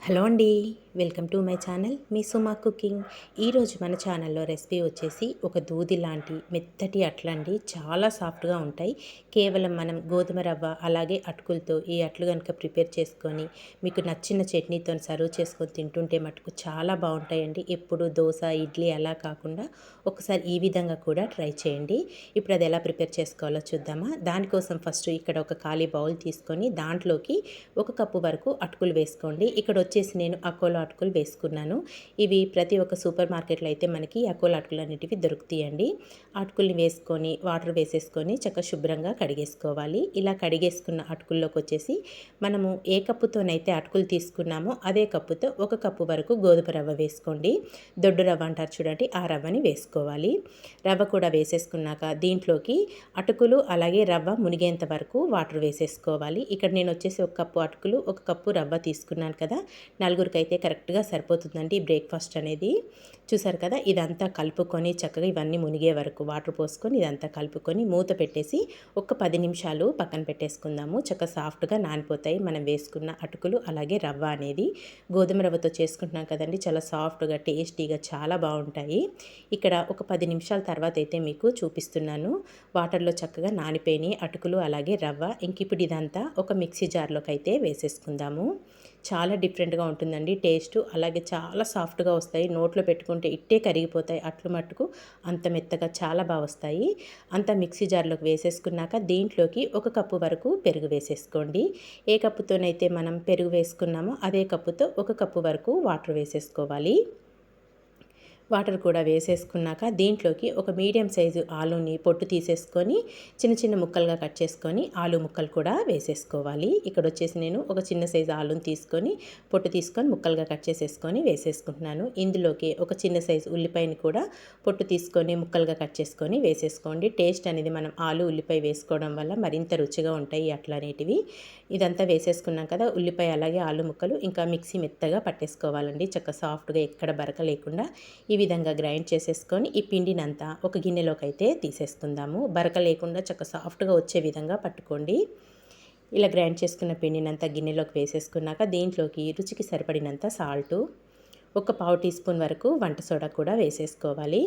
Hello అండి, welcome to my channel me Suma cooking. ఈరోజు మన ఛానల్లో రెసిపీ వచ్చేసి ఒక దూది లాంటి మెత్తటి అట్లండి. చాలా సాఫ్ట్గా ఉంటాయి. కేవలం మనం గోధుమ రవ్వ అలాగే అటుకులతో ఈ అట్లు కనుక ప్రిపేర్ చేసుకొని మీకు నచ్చిన చట్నీతో సర్వ్ చేసుకొని తింటుంటే మటుకు చాలా బాగుంటాయండి. ఎప్పుడు దోశ ఇడ్లీ అలా కాకుండా ఒకసారి ఈ విధంగా కూడా ట్రై చేయండి. ఇప్పుడు అది ఎలా ప్రిపేర్ చేసుకోవాలో చూద్దామా. దానికోసం ఫస్ట్ ఇక్కడ ఒక ఖాళీ బౌల్ తీసుకొని దాంట్లోకి 1 కప్పు వరకు అటుకులు వేసుకోండి. ఇక్కడ వచ్చేసి నేను అకోలా అటుకులు వేసుకున్నాను. ఇవి ప్రతి ఒక్క సూపర్ మార్కెట్లో అయితే మనకి అకోలా అటుకులు అనేటివి దొరుకుతాయండి. అటుకుల్ని వేసుకొని వాటర్ వేసేసుకొని చక్కగా శుభ్రంగా కడిగేసుకోవాలి. ఇలా కడిగేసుకున్న అటుకుల్లోకి వచ్చేసి మనము ఏ కప్పుతోనైతే అటుకులు తీసుకున్నామో అదే కప్పుతో 1 కప్పు వరకు గోధుమ రవ్వ వేసుకోండి. దొడ్డు రవ్వ అంటారు చూడండి, ఆ రవ్వని వేసుకోవాలి. రవ్వ కూడా వేసేసుకున్నాక దీంట్లోకి అటుకులు అలాగే రవ్వ మునిగేంత వరకు వాటర్ వేసేసుకోవాలి. ఇక్కడ నేను వచ్చేసి 1 కప్పు అటుకులు 1 కప్పు రవ్వ తీసుకున్నాను కదా, నలుగురికి అయితే కరెక్ట్గా సరిపోతుందండి ఈ బ్రేక్ఫాస్ట్ అనేది. చూసారు కదా, ఇదంతా కలుపుకొని చక్కగా ఇవన్నీ మునిగే వరకు వాటర్ పోసుకొని ఇదంతా కలుపుకొని మూత పెట్టేసి ఒక 10 నిమిషాలు పక్కన పెట్టేసుకుందాము. చక్కగా సాఫ్ట్గా నానిపోతాయి మనం వేసుకున్న అటుకులు అలాగే రవ్వ అనేది. గోధుమ రవ్వతో చేసుకుంటున్నాం కదండి, చాలా సాఫ్ట్గా టేస్టీగా చాలా బాగుంటాయి. ఇక్కడ ఒక 10 నిమిషాల తర్వాత అయితే మీకు చూపిస్తున్నాను. వాటర్లో చక్కగా నానిపోయినాయి అటుకులు అలాగే రవ్వ. ఇంక ఇప్పుడు ఇదంతా ఒక మిక్సీ జార్లోకి అయితే వేసేసుకుందాము. చాలా డిఫరెంట్గా ఉంటుందండి టేస్ట్, అలాగే చాలా సాఫ్ట్గా వస్తాయి. నోట్లో పెట్టుకుంటే ఇట్టే కరిగిపోతాయి అట్లు మట్టుకు, అంత మెత్తగా చాలా బాగా వస్తాయి. అంతా మిక్సీ జార్లోకి వేసేసుకున్నాక దీంట్లోకి 1 కప్పు వరకు పెరుగు వేసేసుకోండి. ఏ కప్పుతోనైతే మనం పెరుగు వేసుకున్నామో అదే కప్పుతో 1 కప్పు వరకు వాటర్ వేసేసుకోవాలి. వాటర్ కూడా వేసేసుకున్నాక దీంట్లోకి ఒక మీడియం సైజు ఆలూని పొట్టు తీసేసుకొని చిన్న చిన్న ముక్కలుగా కట్ చేసుకొని ఆలు ముక్కలు కూడా వేసేసుకోవాలి. ఇక్కడ వచ్చేసి నేను ఒక చిన్న సైజు ఆలూని తీసుకొని పొట్టు తీసుకొని ముక్కలుగా కట్ చేసేసుకొని వేసేసుకుంటున్నాను. ఇందులోకి ఒక చిన్న సైజు ఉల్లిపాయని కూడా పొట్టు తీసుకొని ముక్కలుగా కట్ చేసుకొని వేసేసుకోండి. టేస్ట్ అనేది మనం ఆలు ఉల్లిపాయ వేసుకోవడం వల్ల మరింత రుచిగా ఉంటాయి అట్లా అనేటివి. ఇదంతా వేసేసుకున్నాం కదా, ఉల్లిపాయ అలాగే ఆలు ముక్కలు ఇంకా మిక్సీ మెత్తగా పట్టేసుకోవాలండి. చక్కగా సాఫ్ట్గా ఎక్కడ బరక లేకుండా ఈ విధంగా గ్రైండ్ చేసేసుకొని ఈ పిండినంతా ఒక గిన్నెలోకి అయితే తీసేసుకుందాము. బరక లేకుండా చక్కగా సాఫ్ట్గా వచ్చే విధంగా పట్టుకోండి. ఇలా గ్రైండ్ చేసుకున్న పిండినంతా గిన్నెలోకి వేసేసుకున్నాక దీంట్లోకి రుచికి సరిపడినంత సాల్టు, ఒక పావు టీ స్పూన్ వరకు వంట సోడా కూడా వేసేసుకోవాలి.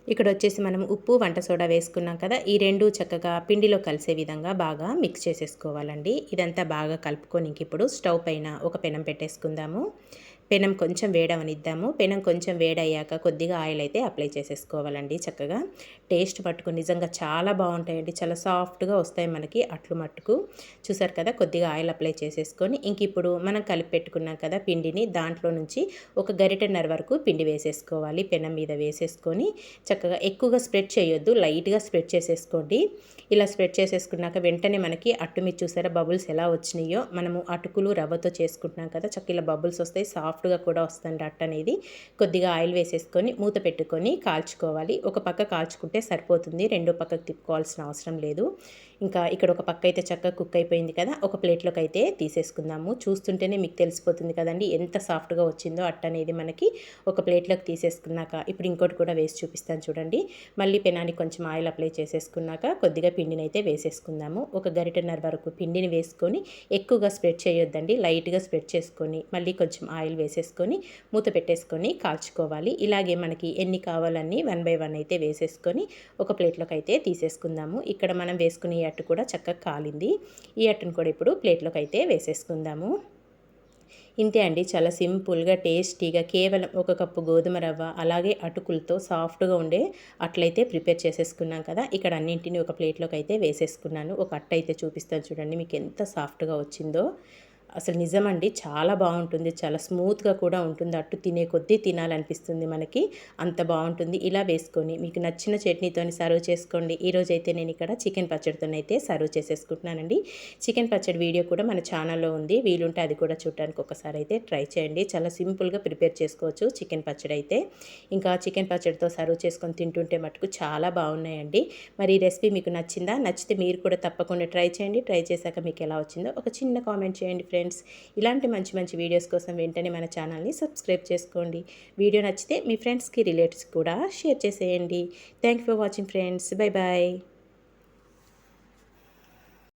ఇక్కడ వచ్చేసి మనం ఉప్పు వంట సోడా వేసుకున్నాం కదా, ఈ రెండు చక్కగా పిండిలో కలిసే విధంగా బాగా మిక్స్ చేసేసుకోవాలండి. ఇదంతా బాగా కలుపుకొని ఇంక ఇప్పుడు స్టవ్ పైన ఒక పెనం పెట్టేసుకుందాము. పెనం కొంచెం వేడవనిద్దాము. పెనం కొంచెం వేడయ్యాక కొద్దిగా ఆయిల్ అయితే అప్లై చేసేసుకోవాలండి. చక్కగా టేస్ట్ పట్టుకుని నిజంగా చాలా బాగుంటాయండి. చాలా సాఫ్ట్గా వస్తాయి మనకి అట్లు మట్టుకు. చూసారు కదా, కొద్దిగా ఆయిల్ అప్లై చేసేసుకొని ఇంక ఇప్పుడు మనం కలిపి పెట్టుకున్నాం కదా పిండిని, దాంట్లో నుంచి ఒక గరిటెన్నర వరకు పిండి వేసేసుకోవాలి. పెనం మీద వేసేసుకొని చక్కగా ఎక్కువగా స్ప్రెడ్ చేయొద్దు, లైట్గా స్ప్రెడ్ చేసేసుకోండి. ఇలా స్ప్రెడ్ చేసేసుకున్నాక వెంటనే మనకి అట్టు మీద చూసారా బబుల్స్ ఎలా వచ్చినాయో, మనము అటుకులు రవ్వతో చేసుకుంటున్నాం కదా, చక్కగా ఇలా బబుల్స్ వస్తాయి, సాఫ్ట్గా కూడా వస్తుంది అట్టు అనేది. కొద్దిగా ఆయిల్ వేసేసుకొని మూత పెట్టుకొని కాల్చుకోవాలి. ఒక పక్క కాల్చుకుంటే సరిపోతుంది, రెండో పక్కకు తిప్పుకోవాల్సిన అవసరం లేదు. ఇంకా ఇక్కడ ఒక పక్క అయితే చక్కగా కుక్ అయిపోయింది కదా, ఒక ప్లేట్లోకి అయితే తీసేసుకుందాము. చూస్తుంటేనే మీకు తెలిసిపోతుంది కదండి ఎంత సాఫ్ట్గా వచ్చిందో అట్టు అనేది మనకి. ఒక ప్లేట్లోకి తీసేసుకున్నాక ఇప్పుడు ఇంకోటి కూడా వేసి చూపిస్తాను చూడండి. మళ్ళీ పెనానికి కొంచెం ఆయిల్ అప్లై చేసేసుకున్నాక కొద్దిగా పిండిని అయితే వేసేసుకుందాము. ఒక గరిటెన్నర వరకు పిండిని వేసుకొని ఎక్కువగా స్ప్రెడ్ చేయొద్దండి, లైట్గా స్ప్రెడ్ చేసుకొని మళ్ళీ కొంచెం ఆయిల్ వేసేసుకొని మూత పెట్టేసుకొని కాల్చుకోవాలి. ఇలాగే మనకి ఎన్ని కావాలన్నీ 1 బై 1 అయితే వేసేసుకొని ఒక ప్లేట్లోకి అయితే తీసేసుకుందాము. ఇక్కడ మనం వేసుకునే ఈ అట్టు కూడా చక్కగా కాలింది. ఈ అట్టును కూడా ఇప్పుడు ప్లేట్లోకి అయితే వేసేసుకుందాము. ఇంతే అండి, చాలా సింపుల్గా టేస్టీగా కేవలం 1 కప్పు గోధుమ రవ్వ అలాగే అటుకులతో సాఫ్ట్గా ఉండే అట్లయితే ప్రిపేర్ చేసేసుకున్నాం కదా. ఇక్కడ అన్నింటినీ ఒక ప్లేట్లోకి అయితే వేసేసుకున్నాను. ఒక అట్టు అయితే చూపిస్తాను చూడండి మీకు ఎంత సాఫ్ట్గా వచ్చిందో. అసలు నిజమండి, చాలా బాగుంటుంది, చాలా స్మూత్గా కూడా ఉంటుంది. అట్టు తినే కొద్దీ తినాలనిపిస్తుంది మనకి, అంత బాగుంటుంది. ఇలా వేసుకొని మీకు నచ్చిన చట్నీతోని సర్వ్ చేసుకోండి. ఈరోజైతే నేను ఇక్కడ చికెన్ పచ్చడితోనైతే సర్వ్ చేసేసుకుంటున్నానండి. చికెన్ పచ్చడి వీడియో కూడా మన ఛానల్లో ఉంది, వీలుంటే అది కూడా చూడడానికి ఒకసారి అయితే ట్రై చేయండి. చాలా సింపుల్గా ప్రిపేర్ చేసుకోవచ్చు చికెన్ పచ్చడి అయితే. ఇంకా చికెన్ పచ్చడితో సర్వ్ చేసుకొని తింటుంటే మటుకు చాలా బాగున్నాయండి. మరి ఈ రెసిపీ మీకు నచ్చిందా? నచ్చితే మీరు కూడా తప్పకుండా ట్రై చేయండి. ట్రై చేశాక మీకు ఎలా వచ్చిందో ఒక చిన్న కామెంట్ చేయండి ఫ్రెండ్స్. ఇలాంటి మంచి మంచి వీడియోస్ కోసం వెంటనే మన ఛానల్ని సబ్స్క్రైబ్ చేసుకోండి. వీడియో నచ్చితే మీ ఫ్రెండ్స్కి రిలేటివ్స్ కూడా షేర్ చేసేయండి. Thank you for watching friends. Bye bye.